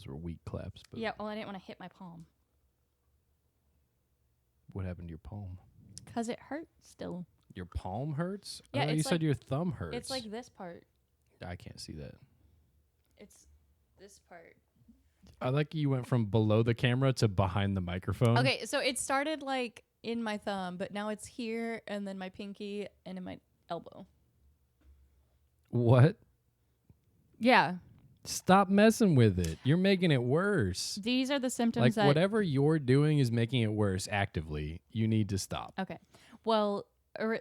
those were weak claps. But Yeah, well, I didn't want to hit my palm. what happened to your palm? Because it hurts still. Your palm hurts? Yeah, I thought you said your thumb hurts. It's like this part. I can't see that. It's this part. I like you went from below the camera to behind the microphone. Okay, so it started like in my thumb, but now it's here and then my pinky and in my elbow. What? Yeah. Stop messing with it. You're making it worse. These are the symptoms Like that... whatever you're doing is making it worse actively. You need to stop. Okay. Well,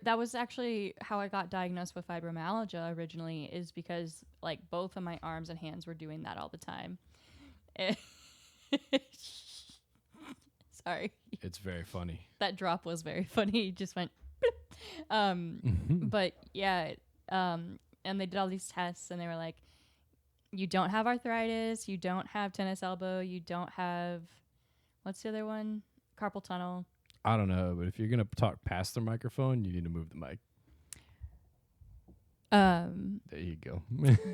that was actually how I got diagnosed with fibromyalgia originally, is because like both of my arms and hands were doing that all the time. Sorry. It's very funny. That drop was very funny. It just went but yeah, and they did all these tests and they were like, you don't have arthritis, you don't have tennis elbow, you don't have, what's the other one? Carpal tunnel. I don't know, but if you're going to talk past the microphone, you need to move the mic. There you go.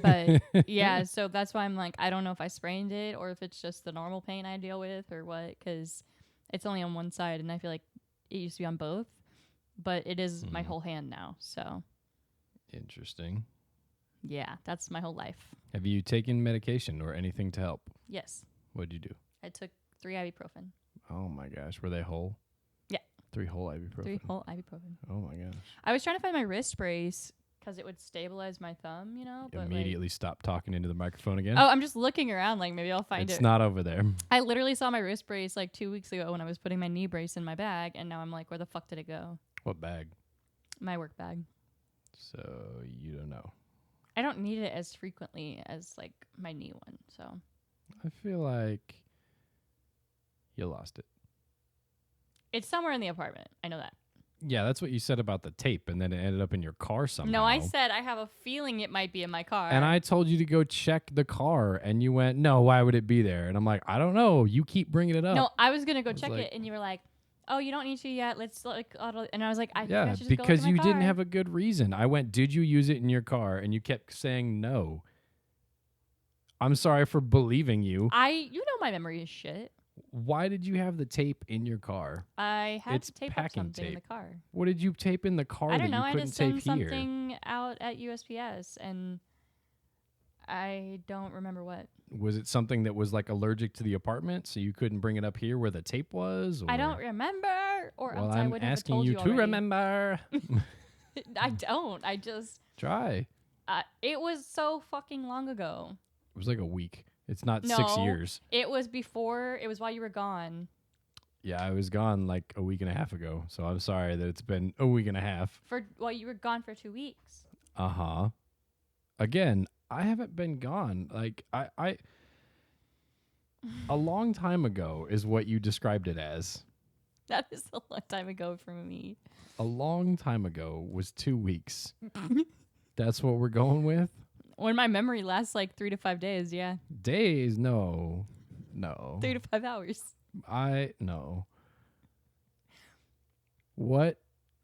But yeah, so that's why I'm like, I don't know if I sprained it or if it's just the normal pain I deal with or what, because it's only on one side and I feel like it used to be on both, but it is my whole hand now. So Interesting. yeah, that's my whole life. Have you taken medication or anything to help? Yes. What'd you do? I took 3 ibuprofen. Oh my gosh. Were they whole? Yeah. 3 whole ibuprofen. 3 whole ibuprofen. Oh my gosh. I was trying to find my wrist brace because it would stabilize my thumb, you know? But Immediately stop talking into the microphone again. oh, I'm just looking around like maybe I'll find it. It's not over there. I literally saw my wrist brace like 2 weeks ago when I was putting my knee brace in my bag, and now I'm like, where the fuck did it go? What bag? My work bag. So you don't know. I don't need it as frequently as like my knee one, so. I feel like you lost it. It's somewhere in the apartment. I know that. Yeah, that's what you said about the tape, and then it ended up in your car somehow. No, I said I have a feeling it might be in my car. And I told you to go check the car, and you went, no, why would it be there? And I'm like, I don't know. You keep bringing it up. No, I was going to go check like- it, and you were like, oh, you don't need to yet. Let's like, and I was like, I think I Yeah, should just because go look you at my didn't car. have a good reason. I went, did you use it in your car? And you kept saying no. I'm sorry for believing you. You know my memory is shit. Why did you have the tape in your car? I had It's to tape up packing something in the tape. car. What did you tape in the car I that don't know. you I couldn't just sent tape here? something out at USPS, and I don't remember what. Was it something that was like allergic to the apartment, so you couldn't bring it up here where the tape was? Or? I don't remember. Or Well, else I I'm would have asking told you you to already. remember. I don't. I just. Try. It was so fucking long ago. It was like a week. It's not No, 6 years. It was before. It was while you were gone. Yeah, I was gone like a week and a half ago, so I'm sorry that it's been a week and a half. Well, you were gone for 2 weeks. Uh-huh. Again, I haven't been gone. Like, I a long time ago is what you described it as. That is a long time ago for me. A long time ago was 2 weeks. That's what we're going with? When my memory lasts like 3 to 5 days, yeah. Days? No. No. 3 to 5 hours. No. What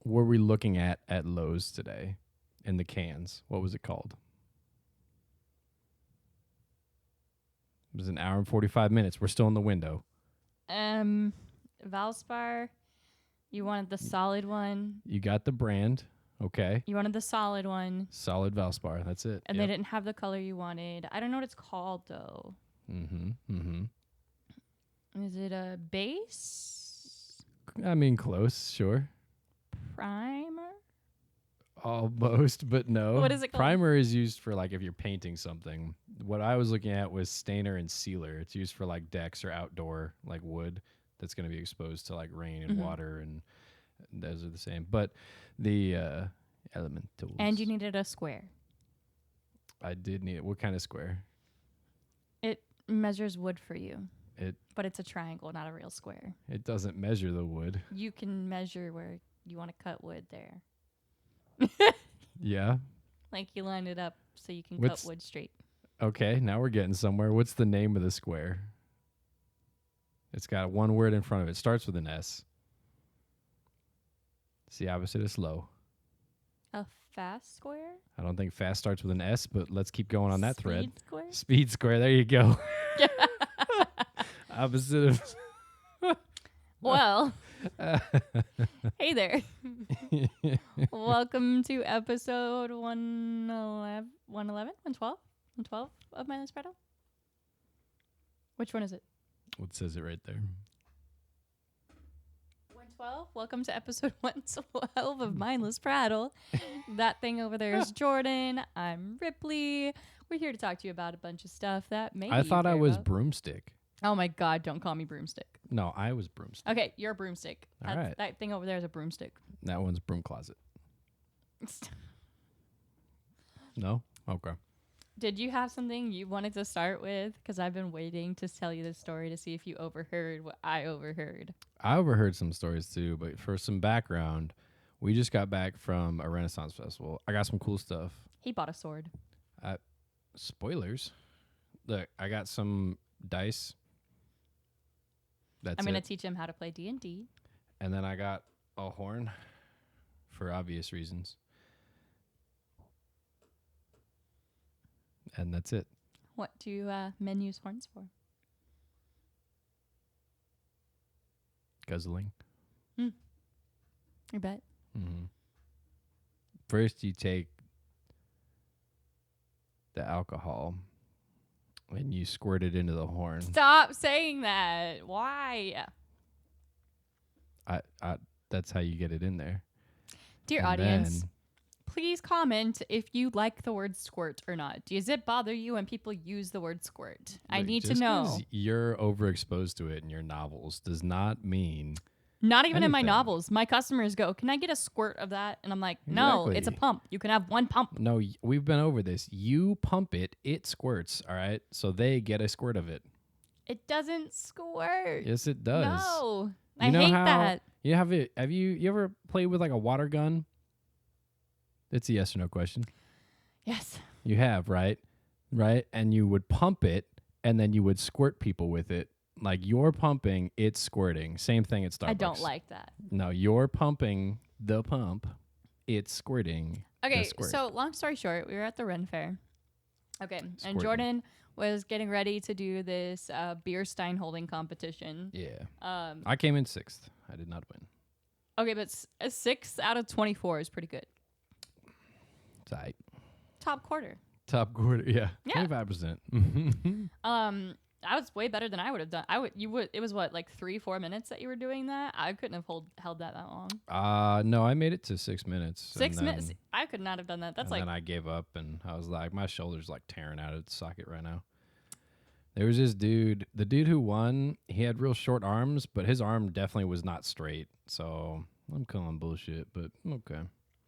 were we looking at Lowe's today in the cans? What was it called? It was an hour and 45 minutes. We're still in the window. Valspar. You wanted the solid one. You got the brand. Okay. You wanted the solid one. Solid Valspar. That's it. And they didn't have the color you wanted. I don't know what it's called, though. Mm-hmm. Is it a base? I mean, close, sure. Primer? Almost, but no. What is it called? Primer is used for, like, if you're painting something. What I was looking at was stainer and sealer. It's used for, like, decks or outdoor, like, wood that's going to be exposed to, like, rain and water, and those are the same. But the elementals. And you needed a square. I did need it. What kind of square? It measures wood for you. It But it's a triangle, not a real square. It doesn't measure the wood. You can measure where you want to cut wood there. Yeah. Like you line it up so you can What's- cut wood straight. Okay, now we're getting somewhere. What's the name of the square? It's got one word in front of it. Starts with an S. It's the opposite of slow. A fast square? I don't think fast starts with an S, but let's keep going on that thread. Speed square? Speed square. There you go. Opposite of. Well, hey there. Welcome to episode 111, 112 of Mindless Faires. Which one is it? What says it right there? 112. Welcome to episode 112 of Mindless Prattle. That thing over there is Jordan. I'm Ripley. We're here to talk to you about a bunch of stuff that maybe I thought I was about. Broomstick. Oh my God, don't call me Broomstick. No, I was Broomstick. Okay, you're a Broomstick. All right. That thing over there is a Broomstick. That one's Broom Closet. No? Okay. Did you have something you wanted to start with? Because I've been waiting to tell you this story to see if you overheard what I overheard. I overheard some stories too, but for some background, we just got back from a Renaissance festival. I got some cool stuff. He bought a sword. Spoilers. Look, I got some dice. I'm going to teach him how to play D&D. And then I got a horn for obvious reasons. And that's it. What do men use horns for? Guzzling. You bet. Mm-hmm. First, you take the alcohol and you squirt it into the horn. Stop saying that. Why? I that's how you get it in there. Dear And audience, then- please comment if you like the word squirt or not. Does it bother you when people use the word squirt? I Look, need to just know. 'cause you're overexposed to it in your novels does not mean Not even in my anything. novels. My customers go, "Can I get a squirt of that?" And I'm like, "No, it's a Exactly. pump. You can have one pump." No, we've been over this. You pump it, it squirts, all right? So they get a squirt of it. It doesn't squirt. Yes, it does. No. You I know hate how that. You have it. Have you ever played with like a water gun? It's a yes or no question. Yes. You have, right? Right? And you would pump it and then you would squirt people with it. Like you're pumping, it's squirting. Same thing at Starbucks. I don't like that. No, you're pumping the pump, it's squirting. Okay, the squirt. so long story short, we were at the Ren Fair. Okay, and Squirting. Jordan was getting ready to do this beer stein holding competition. Yeah. Um, I came in 6th. I did not win. okay, but a 6 out of 24 is pretty good. Tight. Top quarter. Top quarter, yeah. Yeah. 25%. I was way better than I would have done. It was what, like 3-4 minutes that you were doing that? I couldn't have held that long. No, I made it to 6 minutes. 6 minutes? I could not have done that. That's and like then I gave up and I was like, my shoulder's like tearing out of the socket right now. There was this dude, the dude who won, he had real short arms, but his arm definitely was not straight. So I'm calling bullshit, but okay.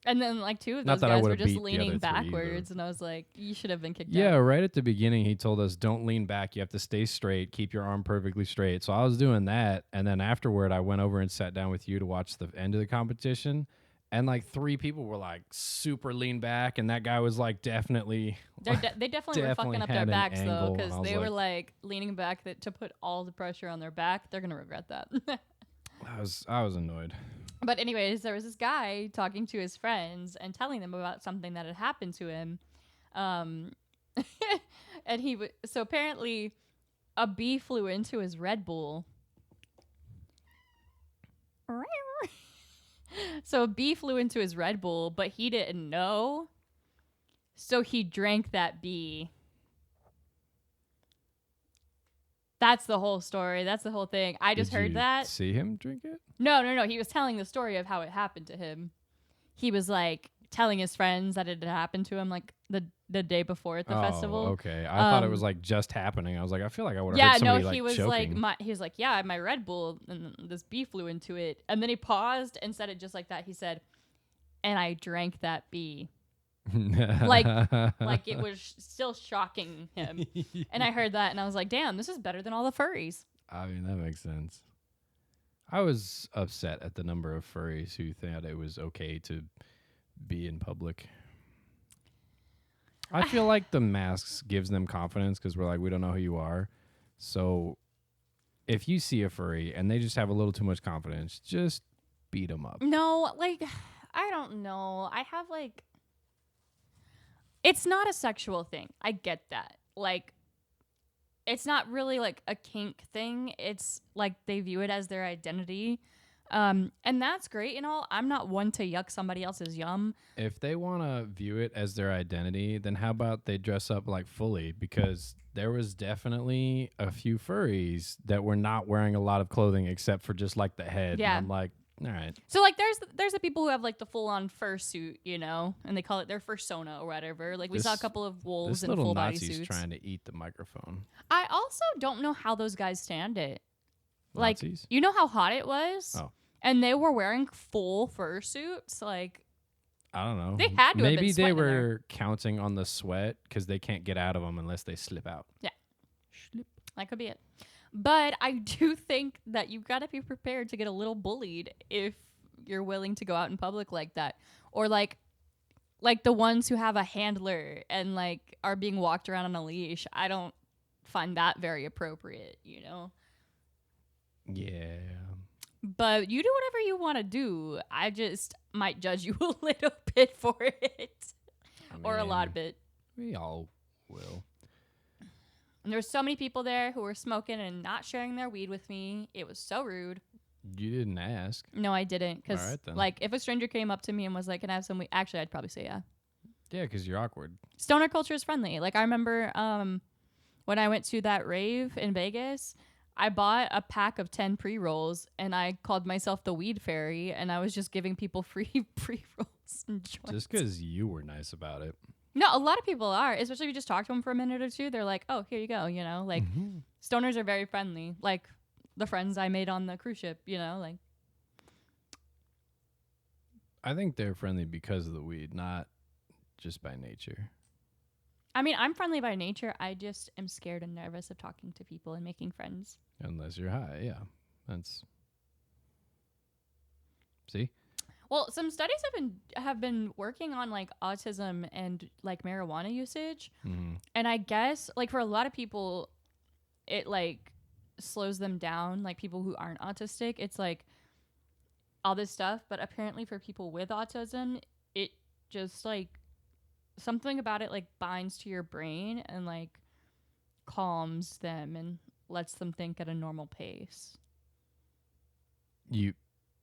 And then like 2 of Not those that I guys were would've just beat the leaning other 3, backwards, and I was like, you should have been kicked Yeah, out. right at the beginning, he told us, don't lean back. You have to stay straight. Keep your arm perfectly straight. So I was doing that. And then afterward, I went over and sat down with you to watch the end of the competition. And like 3 people were like super lean back. And that guy was like definitely. They definitely were fucking up their had an backs, though, angle, because and I was they were like- like leaning back to put all the pressure on their back. They're going to regret that. I was annoyed. But anyways, there was this guy talking to his friends and telling them about something that had happened to him. And so apparently a bee flew into his Red Bull. So a bee flew into his Red Bull, but he didn't know. So he drank that bee. That's the whole story. That's the whole thing. I just Did heard you that. See him drink it? No. He was telling the story of how it happened to him. He was like telling his friends that it had happened to him like the day before at the festival. Okay. I thought it was like just happening. I was like, I feel like I would have Yeah, heard somebody no, like he was choking. like he was like, yeah, I had my Red Bull and this bee flew into it. And then he paused and said it just like that. He said, and I drank that bee. like it was still shocking him. And I heard that and I was like, damn, this is better than all the furries. I mean, that makes sense. I was upset at the number of furries who thought it was okay to be in public. I feel like the masks gives them confidence because we're like, we don't know who you are. So if you see a furry and they just have a little too much confidence, just beat them up. No, like, I don't know. I have like, it's not a sexual thing. I get that. Like, it's not really like a kink thing. It's like they view it as their identity. And that's great and all. I'm not one to yuck somebody else's yum. If they want to view it as their identity, then how about they dress up like fully? Because there was definitely a few furries that were not wearing a lot of clothing except for just like the head. Yeah. And I'm like, all right. So like there's the people who have like the full on fursuit, you know, and they call it their fursona or whatever. Like we saw a couple of wolves This in little full body Nazi's suits. trying to eat the microphone. I also don't know how those guys stand it. Like Nazis? you know how hot it was? Oh. And they were wearing full fursuits, like I don't know. they had to have Maybe been they sweating in there. were counting on the sweat because they can't get out of them unless they slip out. Yeah. That could be it. But I do think that you've got to be prepared to get a little bullied if you're willing to go out in public like that. Or like the ones who have a handler and like are being walked around on a leash. I don't find that very appropriate, you know? Yeah. But you do whatever you want to do. I just might judge you a little bit for it. Or a lot bit. We all will. And there were so many people there who were smoking and not sharing their weed with me. It was so rude. You didn't ask. No, I didn't. Because, All right, then. like, if a stranger came up to me and was like, can I have some weed? Actually, I'd probably say yeah. Yeah, because you're awkward. Stoner culture is friendly. Like, I remember when I went to that rave in Vegas, I bought a pack of 10 pre-rolls, and I called myself the weed fairy, and I was just giving people free pre-rolls and joints. Just because you were nice about it. No, a lot of people are, especially if you just talk to them for a minute or two. They're like, oh, here you go, you know? Like, stoners are very friendly. Like, the friends I made on the cruise ship, you know? Like, I think they're friendly because of the weed, not just by nature. I mean, I'm friendly by nature. I just am scared and nervous of talking to people and making friends. Unless you're high, yeah. That's... See? Well, some studies have been working on like autism and like marijuana usage. Mm-hmm. And I guess like for a lot of people it like slows them down, like people who aren't autistic. It's like all this stuff, but apparently for people with autism, it just like something about it like binds to your brain and like calms them and lets them think at a normal pace.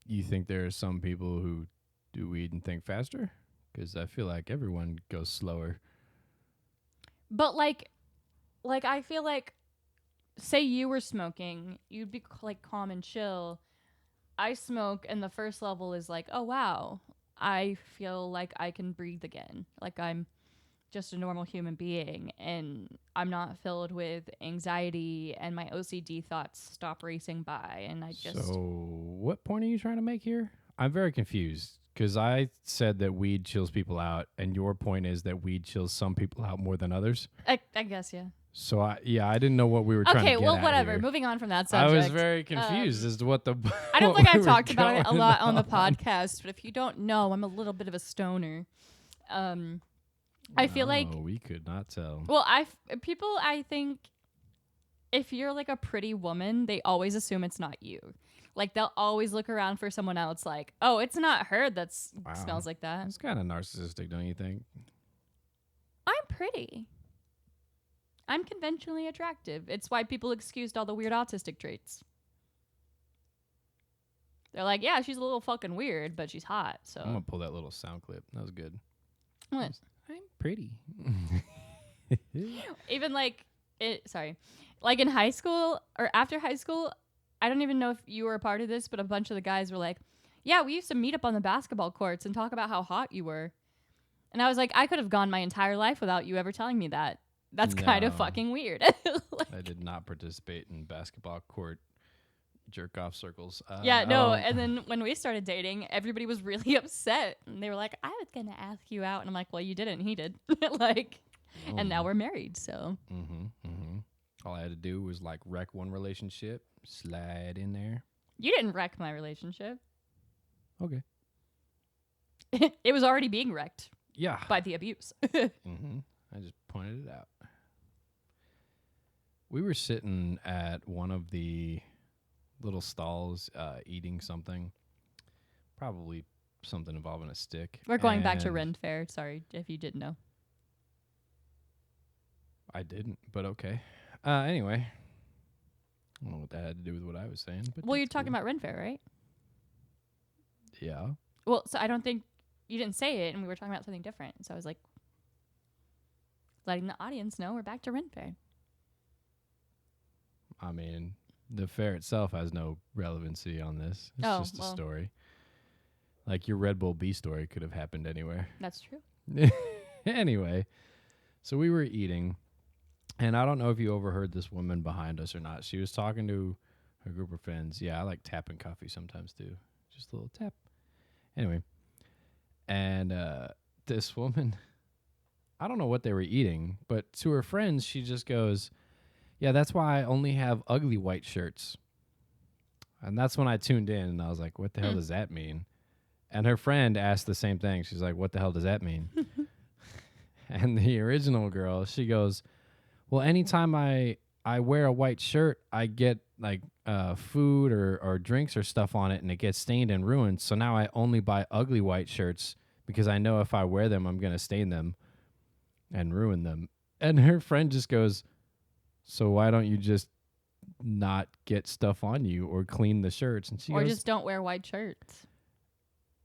You think there are some people who do weed and think faster? Because I feel like everyone goes slower. But like I feel like, say you were smoking, you'd be like calm and chill. I smoke, and the first level is like, oh wow, I feel like I can breathe again. Like I'm just a normal human being, and I'm not filled with anxiety, and my OCD thoughts stop racing by, and I just... So what point are you trying to make here? I'm very confused, because I said that weed chills people out, and your point is that weed chills some people out more than others. I guess, yeah. So I didn't know what we were trying to get Okay, well, at whatever. here. Moving on from that subject. I was very confused as to what the... I don't what think we I've were talked about it a going lot on the on. podcast, but if you don't know, I'm a little bit of a stoner. I feel like... we could not tell. Well, I think if you're like a pretty woman, they always assume it's not you. Like they'll always look around for someone else like, oh, it's not her that Wow. smells like that. It's kind of narcissistic, don't you think? I'm pretty. I'm conventionally attractive. It's why people excused all the weird autistic traits. They're like, yeah, she's a little fucking weird, but she's hot. So I'm going to pull that little sound clip. That was good. what? I'm pretty. Even like like in high school or after high school, I don't even know if you were a part of this, but a bunch of the guys were like, yeah, we used to meet up on the basketball courts and talk about how hot you were. And I was like, I could have gone my entire life without you ever telling me that. That's kind of No. fucking weird. I did not participate in basketball court jerk-off circles. Yeah, no. And then when we started dating, everybody was really upset. And they were like, I was going to ask you out. And I'm like, well, you didn't. He did. Like, and now we're married. So. All I had to do was like wreck one relationship, slide in there. You didn't wreck my relationship. Okay. It was already being wrecked Yeah. by the abuse. I just pointed it out. We were sitting at one of the little stalls eating something. Probably something involving a stick. We're going back to and Ren Fair. Sorry if you didn't know. I didn't, but okay. Anyway, I don't know what that had to do with what I was saying. But Well, you're that's talking cool. about Ren Fair, right? Yeah. Well, so I don't think you didn't say it, and we were talking about something different. So I was like, letting the audience know we're back to Ren Fair. I mean, the fair itself has no relevancy on this. It's just a story. Like your Red Bull B story could have happened anywhere. That's true. Anyway, so we were eating, and I don't know if you overheard this woman behind us or not. She was talking to her group of friends. Yeah, I like tapping coffee sometimes too. Just a little tap. Anyway, and this woman, I don't know what they were eating, but to her friends, she just goes, yeah, that's why I only have ugly white shirts. And that's when I tuned in, and I was like, what the hell does that mean? And her friend asked the same thing. She's like, what the hell does that mean? And the original girl, she goes, well, anytime I wear a white shirt, I get like food or drinks or stuff on it, and it gets stained and ruined. So now I only buy ugly white shirts because I know if I wear them, I'm going to stain them and ruin them. And her friend just goes, so why don't you just not get stuff on you or clean the shirts? And she Or goes, just don't wear white shirts.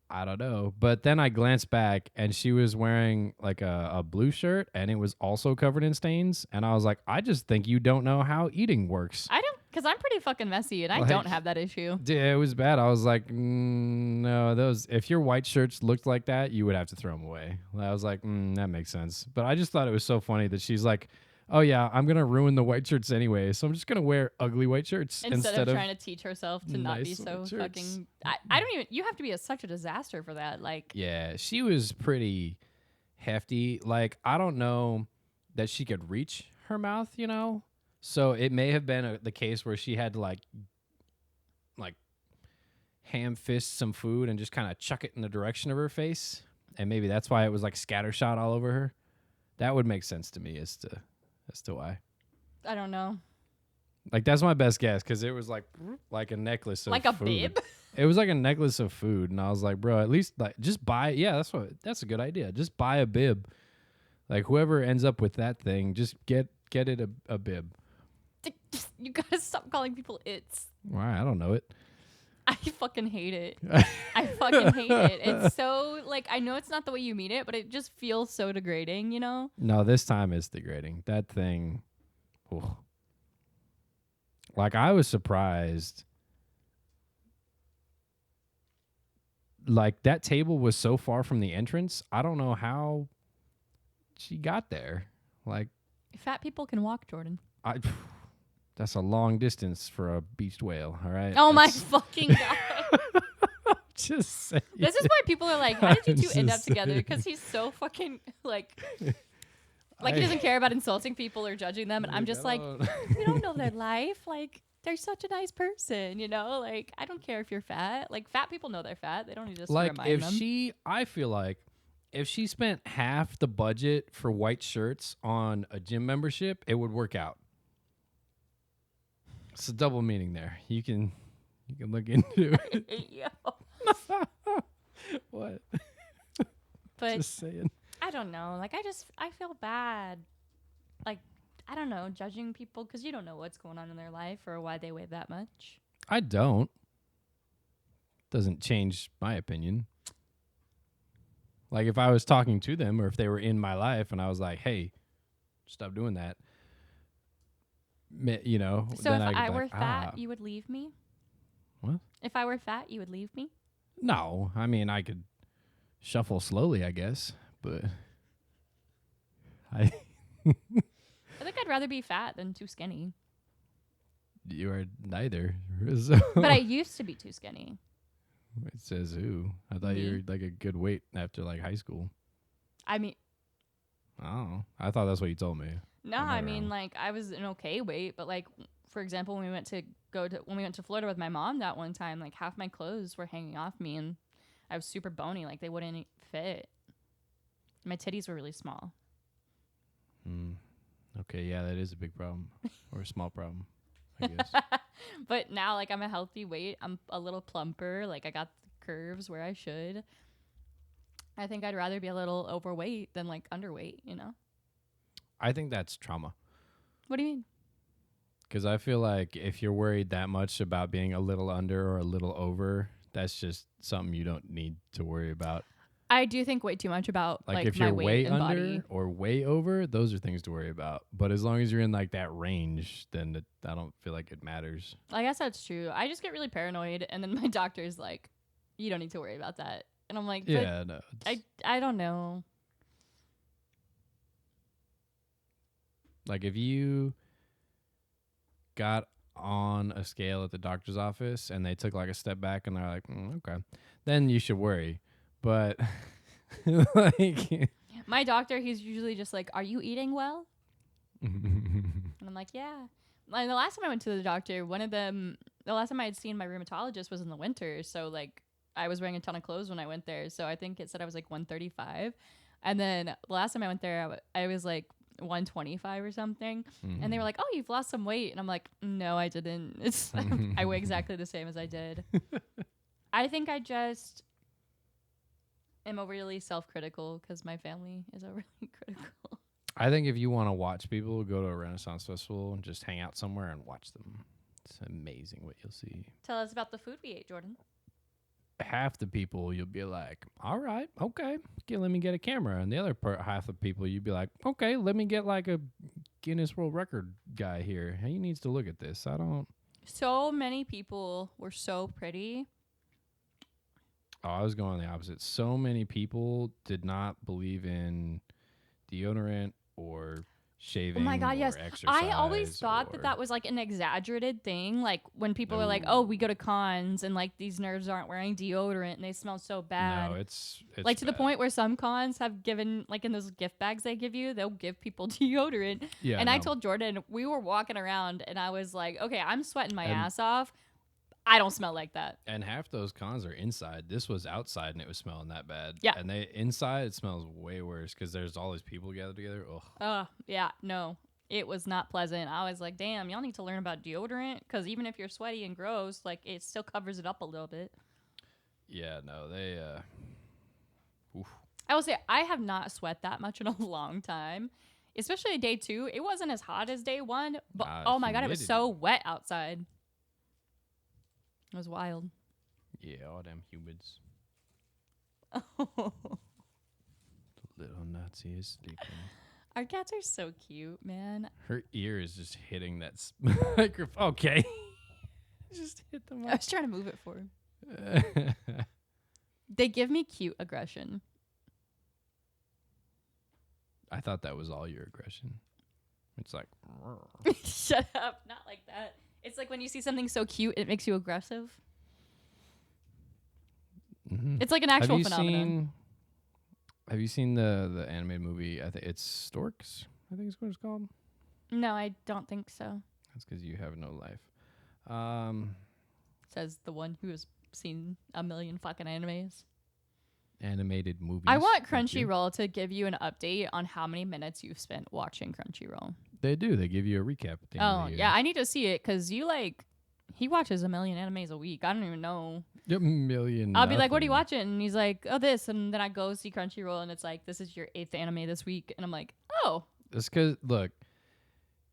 I don't know. But then I glanced back, and she was wearing like a blue shirt, and it was also covered in stains. And I was like, I just think you don't know how eating works. I don't, because I'm pretty fucking messy, and I Like, don't have that issue. It was bad. I was like, no, those. If your white shirts looked like that, you would have to throw them away. I was like, that makes sense. But I just thought it was so funny that she's like, oh yeah, I'm gonna ruin the white shirts anyway, so I'm just gonna wear ugly white shirts Instead of trying to teach herself to not be nice so white shirts. fucking. I don't even. You have to be such a disaster for that. Like, Yeah, she was pretty hefty. Like, I don't know that she could reach her mouth, you know? So it may have been the case where she had to like ham fist some food and just kind of chuck it in the direction of her face. And maybe that's why it was like scattershot all over her. That would make sense to me as to why. I don't know. Like, that's my best guess, because it was like a necklace of Like a food. bib? It was like a necklace of food, and I was like, bro, at least like just buy. Yeah, that's a good idea. Just buy a bib. Like, whoever ends up with that thing, just get it a bib. You gotta stop calling people it's. Why? I don't know it. I fucking hate it. I fucking hate it. It's so, like, I know it's not the way you mean it, but it just feels so degrading, you know? No, this time it's degrading. That thing. Ooh. Like, I was surprised. Like, that table was so far from the entrance. I don't know how she got there. Like, Fat people can walk, Jordan. That's a long distance for a beached whale, all right? Oh my fucking God. Just saying. This is why people are like, how did you two I'm end up just together? saying. Because he's so fucking, like he doesn't care about insulting people or judging them. And I'm just like, we don't know their life. Like, they're such a nice person, you know? Like, I don't care if you're fat. Like, fat people know they're fat. They don't need to like, remind if them. I feel like if she spent half the budget for white shirts on a gym membership, it would work out. It's a double meaning there. You can look into it. Yo. What? But Just saying. I don't know. Like, I feel bad. Like, I don't know, judging people because you don't know what's going on in their life or why they weigh that much. I don't. Doesn't change my opinion. Like, if I was talking to them or if they were in my life and I was like, hey, stop doing that. You know, So then if I I'd be were like, fat, you would leave me? What? If I were fat, you would leave me? No, I mean, I could shuffle slowly, I guess, but I think I'd rather be fat than too skinny. You are neither. So But I used to be too skinny. It says who? I thought you were like a good weight after like high school. I mean, Oh, I thought that's what you told me. no, I mean, like, I was an okay weight, but like, for example, when we went to Florida with my mom that one time, like half my clothes were hanging off me and I was super bony, like they wouldn't fit. My titties were really small. Okay, yeah, that is a big problem or a small problem, I guess. But now, like, I'm a healthy weight. I'm a little plumper. Like, I got the curves where I should. I think I'd rather be a little overweight than like underweight, you know? I think that's trauma. What do you mean? Because I feel like if you're worried that much about being a little under or a little over, that's just something you don't need to worry about. I do think way too much about Like like if my you're weight way and under body. or way over, those are things to worry about. But as long as you're in like that range, then I don't feel like it matters. I guess that's true. I just get really paranoid, and then my doctor's like, "You don't need to worry about that," and I'm like, "But Yeah, no. I don't know." Like if you got on a scale at the doctor's office and they took like a step back and they're like, okay, then you should worry. But like, My doctor, he's usually just like, "Are you eating well?" And I'm like, "Yeah." Like the last time I went to the doctor, the last time I had seen my rheumatologist was in the winter, so like I was wearing a ton of clothes when I went there, so I think it said I was like 135, and then the last time I went there, I was like 125 or something, and they were like, "Oh, you've lost some weight," and I'm like, "No, I didn't. It's I weigh exactly the same as I did." I think I just am overly self-critical because my family is overly critical. I think if you want to watch people go to a Renaissance festival and just hang out somewhere and watch them, it's amazing what you'll see. Tell us about the food we ate, Jordan. Half the people you'll be like, all right, okay, let me get a camera. And the other half of people you'd be like, okay, let me get like a Guinness World Record guy here. He needs to look at this. I don't. So many people were so pretty. Oh, I was going the opposite. So many people did not believe in deodorant or shaving. Oh my God, or yes. exercise. I always thought that was like an exaggerated thing. Like when people are like, No. oh, we go to cons and like these nerds aren't wearing deodorant and they smell so bad. No, it's like to the bad. point where some cons have given, like in those gift bags they give you, they'll give people deodorant. Yeah, and no. I told Jordan, we were walking around and I was like, okay, I'm sweating my ass off. I don't smell like that. And half those cons are inside. This was outside, and it was smelling that bad. Yeah. And inside, it smells way worse because there's all these people gathered together. Ugh. Yeah, no. It was not pleasant. I was like, damn, y'all need to learn about deodorant because even if you're sweaty and gross, like it still covers it up a little bit. Yeah, no, they. Oof. I will say I have not sweat that much in a long time, especially day 2. It wasn't as hot as day 1, but oh my God, it was humidity. so wet outside. It was wild. Yeah, all them humans. Little Nazi is sleeping. Our cats are so cute, man. Her ear is just hitting that microphone. Okay. Just hit the I mic. was trying to move it for him. They give me cute aggression. I thought that was all your aggression. It's like. Shut up. Not like that. It's like when you see something so cute, it makes you aggressive. Mm-hmm. It's like an actual phenomenon. Have you seen the animated movie? I think it's Storks. I think is what it's called. No, I don't think so. That's because you have no life. Says the one who has seen a million fucking animes. Animated movies. I want Crunchyroll to give you an update on how many minutes you've spent watching Crunchyroll. They do. They give you a recap at the end of the year. Yeah, I need to see it because he watches a million animes a week. I don't even know. Yep, million. I'll be like, what are you nothing. watching? And he's like, oh, this. And then I go see Crunchyroll and it's like, this is your 8th anime this week. And I'm like, oh. It's because, look,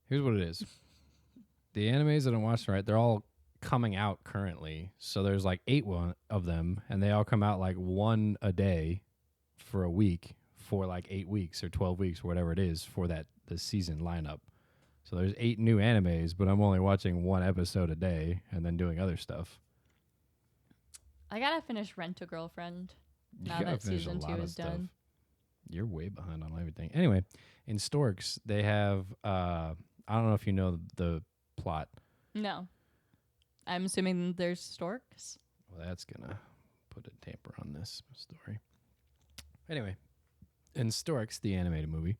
here's what it is. The animes that I'm watching, right, they're all coming out currently. So there's like 8 of them, and they all come out like one a day for a week for like 8 weeks or 12 weeks or whatever it is for the season lineup. So there's 8 new animes, but I'm only watching 1 episode a day and then doing other stuff. I got to finish Rent-A-Girlfriend now You gotta that finish a season 2 lot of is stuff. done. You're way behind on everything. Anyway, in Storks, they have, I don't know if you know the plot. No. I'm assuming there's storks. Well, that's going to put a damper on this story. Anyway, in Storks, the animated movie,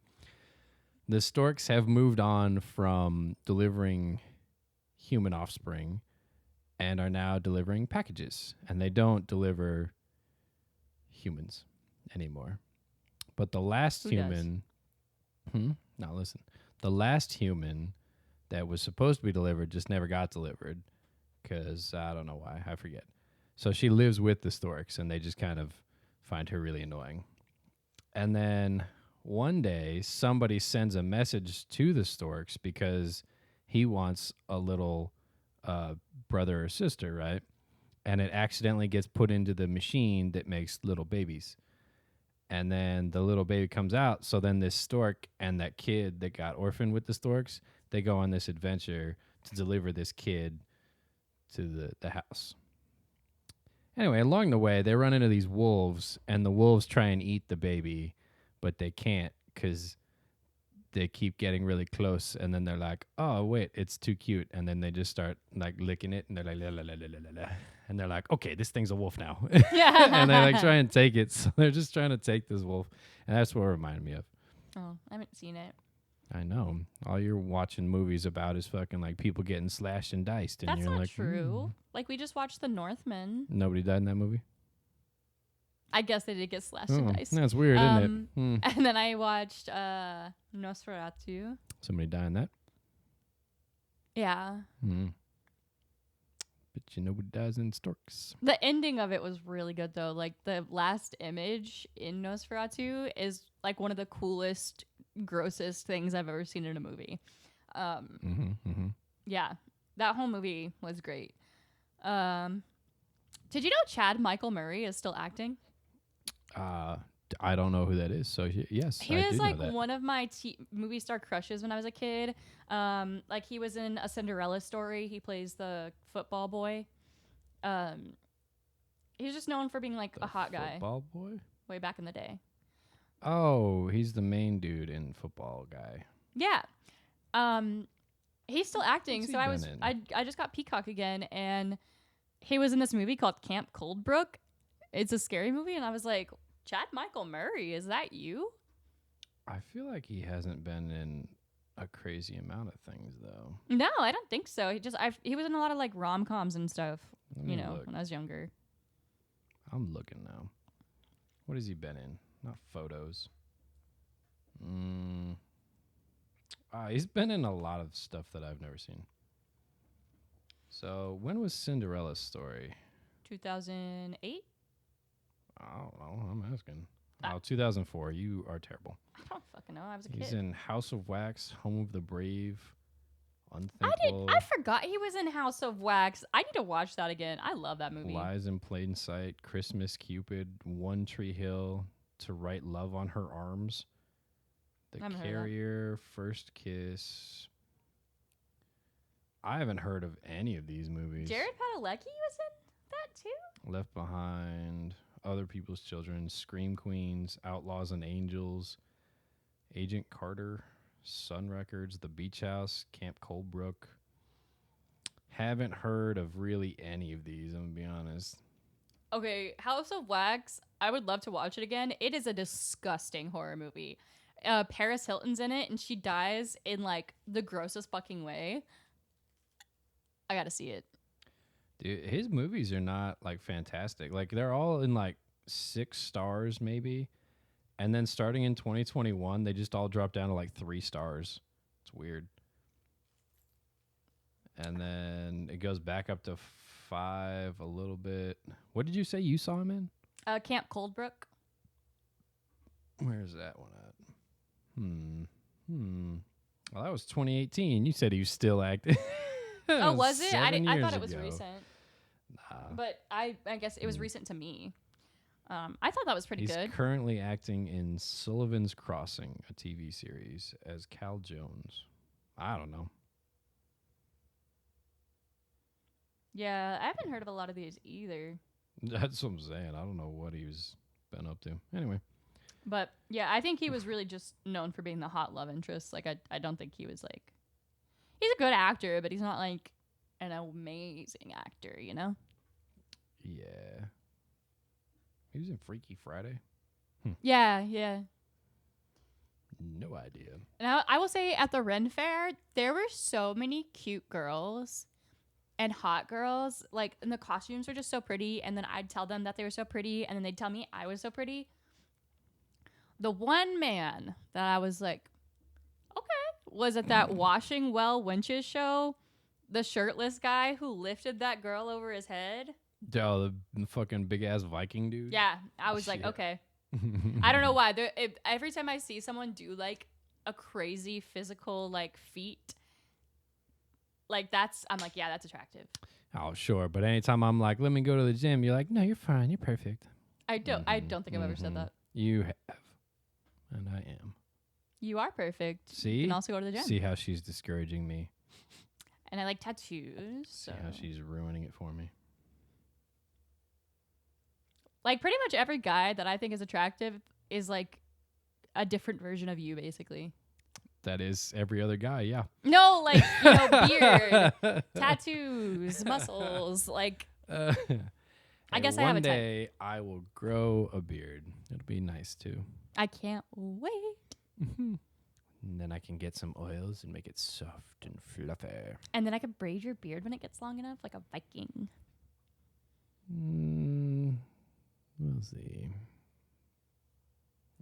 the storks have moved on from delivering human offspring and are now delivering packages. And they don't deliver humans anymore. But the last human... Now listen. The last human that was supposed to be delivered just never got delivered. Because I don't know why. I forget. So she lives with the storks, and they just kind of find her really annoying. And then one day, somebody sends a message to the storks because he wants a little brother or sister, right? And it accidentally gets put into the machine that makes little babies. And then the little baby comes out. So then this stork and that kid that got orphaned with the storks, they go on this adventure to deliver this kid to the house. Anyway, along the way, they run into these wolves, and the wolves try and eat the baby, but they can't because they keep getting really close. And then they're like, oh, wait, it's too cute. And then they just start like licking it, and they're like, la, la, la, la, la, la. And they're like, okay, this thing's a wolf now. And they like try and take it. So they're just trying to take this wolf. And that's what it reminded me of. Oh, I haven't seen it. I know. All you're watching movies about is fucking like people getting slashed and diced. And That's you're not like, true. Like, we just watched The Northman. Nobody died in that movie? I guess they did get slashed and diced. That's weird, isn't it? And then I watched Nosferatu. Somebody died in that? Yeah. But you know what dies in storks. The ending of it was really good, though. Like, the last image in Nosferatu is, like, one of the coolest, grossest things I've ever seen in a movie. Yeah. That whole movie was great. Did you know Chad Michael Murray is still acting? I don't know who that is. So, yes, he I was, do like, know that. one of my movie star crushes when I was a kid. Like, he was in A Cinderella Story. He plays the football boy. He's just known for being, like, a hot guy. Football boy? Way back in the day. Oh, he's the main dude in Football Guy. Yeah. He's still acting. What's So he I just got Peacock again, and he was in this movie called Camp Coldbrook. It's a scary movie, and I was like, Chad Michael Murray, is that you? I feel like he hasn't been in a crazy amount of things, though. No, I don't think so. He was in a lot of like rom-coms and stuff, when I was younger. I'm looking now. What has he been in? Not photos. He's been in a lot of stuff that I've never seen. So when was Cinderella's Story? 2008? I don't know. I'm asking. 2004. You are terrible. I don't fucking know. I was a kid. He's in House of Wax, Home of the Brave, Unthinkable. I forgot he was in House of Wax. I need to watch that again. I love that movie. Lies in Plain Sight, Christmas Cupid, One Tree Hill, To Write Love on Her Arms, The Carrier, First Kiss. I haven't heard of any of these movies. Jared Padalecki was in that too? Left Behind, Other People's Children, Scream Queens, Outlaws and Angels, Agent Carter, Sun Records, The Beach House, Camp Coldbrook. Haven't heard of really any of these, I'm going to be honest. Okay, House of Wax, I would love to watch it again. It is a disgusting horror movie. Paris Hilton's in it, and she dies in, like, the grossest fucking way. I gotta see it. Dude, his movies are not, like, fantastic. Like, they're all in, like, 6 stars, maybe. And then starting in 2021, they just all drop down to, like, 3 stars. It's weird. And then it goes back up to 5 a little bit. What did you say you saw him in? Camp Coldbrook. Where's that one at? Well, that was 2018. You said he was still acting. Oh, was it? I thought it was ago. Recent. Nah. But I guess it was recent to me. I thought that was pretty good. He's currently acting in Sullivan's Crossing, a TV series, as Cal Jones. I don't know. Yeah, I haven't heard of a lot of these either. That's what I'm saying. I don't know what he's been up to. Anyway. But, yeah, I think he was really just known for being the hot love interest. Like, I don't think he was, like... He's a good actor, but he's not, like, an amazing actor, you know? Yeah. He was in Freaky Friday. Yeah. No idea. And I will say, at the Ren Fair, there were so many cute girls and hot girls. Like, and the costumes were just so pretty, and then I'd tell them that they were so pretty, and then they'd tell me I was so pretty. The one man that I was like, okay, was at that Washing Well Winches show, the shirtless guy who lifted that girl over his head. Oh, the fucking big-ass Viking dude? Yeah, I was like, okay. I don't know why. Every time I see someone do, like, a crazy physical, like, feat, Like that's I'm like, yeah, that's attractive. Oh, sure. But anytime I'm like, let me go to the gym, you're like, no, you're fine. You're perfect. I don't think I've ever said that. You have. And I am. You are perfect. See? You can also go to the gym. See how she's discouraging me. And I like tattoos. See how she's ruining it for me. Like pretty much every guy that I think is attractive is like a different version of you, basically. That is every other guy, yeah. No, like, beard, tattoos, muscles, like. I guess I have a type. One day I will grow a beard. It'll be nice too. I can't wait. And then I can get some oils and make it soft and fluffy. And then I can braid your beard when it gets long enough, like a Viking. We'll see.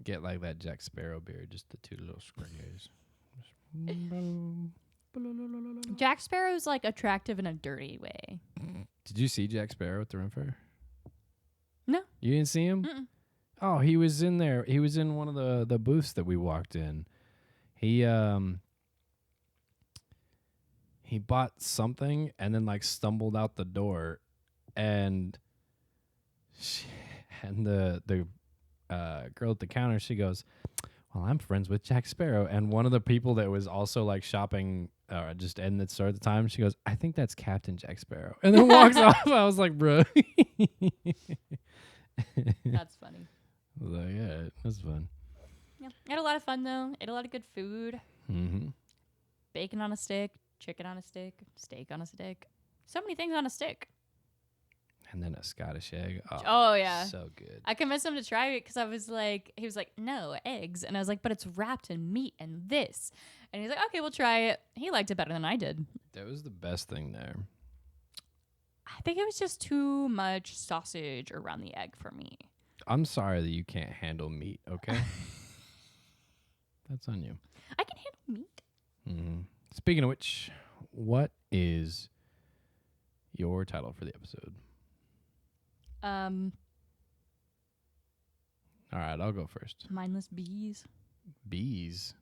Get like that Jack Sparrow beard, just the two little scrunchies. Jack Sparrow's like attractive in a dirty way. Did you see Jack Sparrow at the Ren Fair? No. You didn't see him? Mm-mm. Oh, he was in there. He was in one of the booths that we walked in. He bought something and then like stumbled out the door, and the girl at the counter, she goes, well, I'm friends with Jack Sparrow. And one of the people that was also like shopping just in the store at the time, she goes, I think that's Captain Jack Sparrow. And then walks off. I was like, bro. That's funny. I was like, yeah, that's fun. Yeah. I had a lot of fun, though. Ate a lot of good food. Mm-hmm. Bacon on a stick, chicken on a stick, steak on a stick. So many things on a stick. And then a Scottish egg. Oh yeah. So good. I convinced him to try it because he was like, no, eggs. And I was like, but it's wrapped in meat and this. And he's like, okay, we'll try it. He liked it better than I did. That was the best thing there. I think it was just too much sausage around the egg for me. I'm sorry that you can't handle meat, okay? That's on you. I can handle meat. Mm-hmm. Speaking of which, what is your title for the episode? All right, I'll go first. Mindless bees. Bees?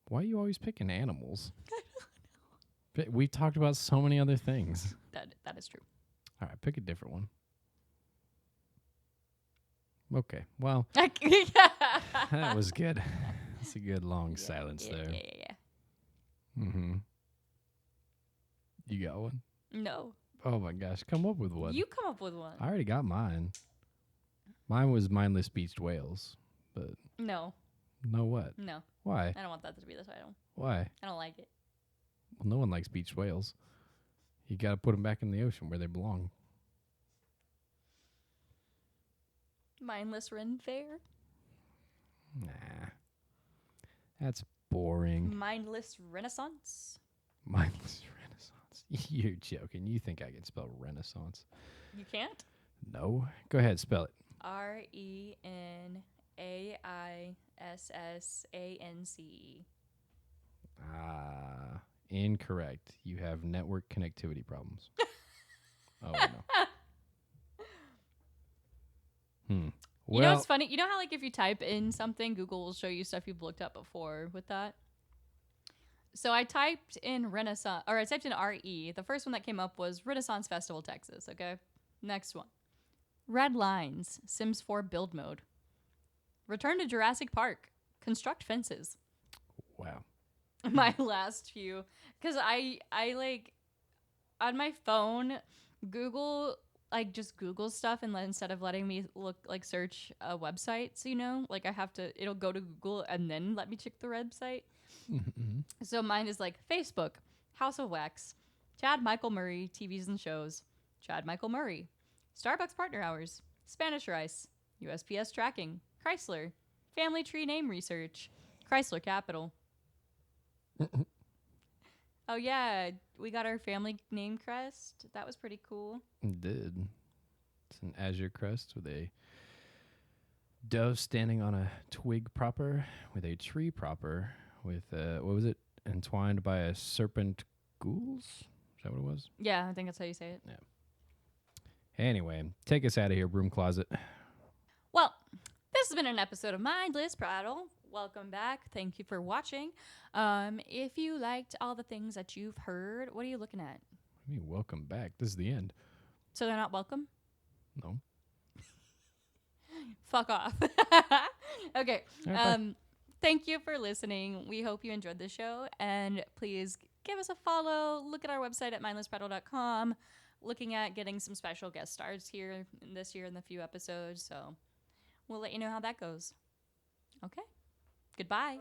Why are you always picking animals? We've talked about so many other things. That is true. All right, pick a different one. Okay, well, that was good. That's a good long silence there. Yeah. Mm-hmm. You got one? No. Oh my gosh, come up with one. You come up with one. I already got mine. Mine was mindless beached whales, but No. no what? No. Why? I don't want that to be the title. Why? I don't like it. Well, no one likes beached whales. You got to put them back in the ocean where they belong. Mindless Ren Fair. Nah. That's boring. Mindless Renaissance. Mindless Renaissance. You're joking. You think I can spell Renaissance? You can't? No. Go ahead, spell it. RENAISSANCE. Ah, incorrect. You have network connectivity problems. Oh, no. Well, You know what's funny? You know how like if you type in something, Google will show you stuff you've looked up before with that? So I typed in Renaissance, or I typed in RE. The first one that came up was Renaissance Festival, Texas, okay? Next one. Red Lines, Sims 4 build mode. Return to Jurassic Park. Construct fences. wow. My last few. Because I like, on my phone, Google, like just Google stuff and instead of letting me search websites, like I have to, it'll go to Google and then let me check the website. Mm-hmm. So mine is like Facebook, House of Wax, Chad Michael Murray, TVs and shows, Chad Michael Murray, Starbucks partner hours, Spanish rice, USPS tracking, Chrysler, family tree name research, Chrysler Capital. Oh yeah, we got our family name crest. That was pretty cool. It did. It's an azure crest with a dove standing on a twig proper, with a tree proper, with what was it? Entwined by a serpent ghouls? Is that what it was? Yeah, I think that's how you say it. Yeah. Anyway, take us out of here, broom closet. Well, this has been an episode of Mindless Prattle. welcome back. Thank you for watching. If you liked all the things that you've heard, what are you looking at? I mean, welcome back. This is the end. So they're not welcome? No. Fuck off. Okay. All right, bye. Thank you for listening. We hope you enjoyed the show, and please give us a follow. Look at our website at mindlessprattle.com. Looking at getting some special guest stars here this year in the few episodes, so we'll let you know how that goes. Okay. Goodbye.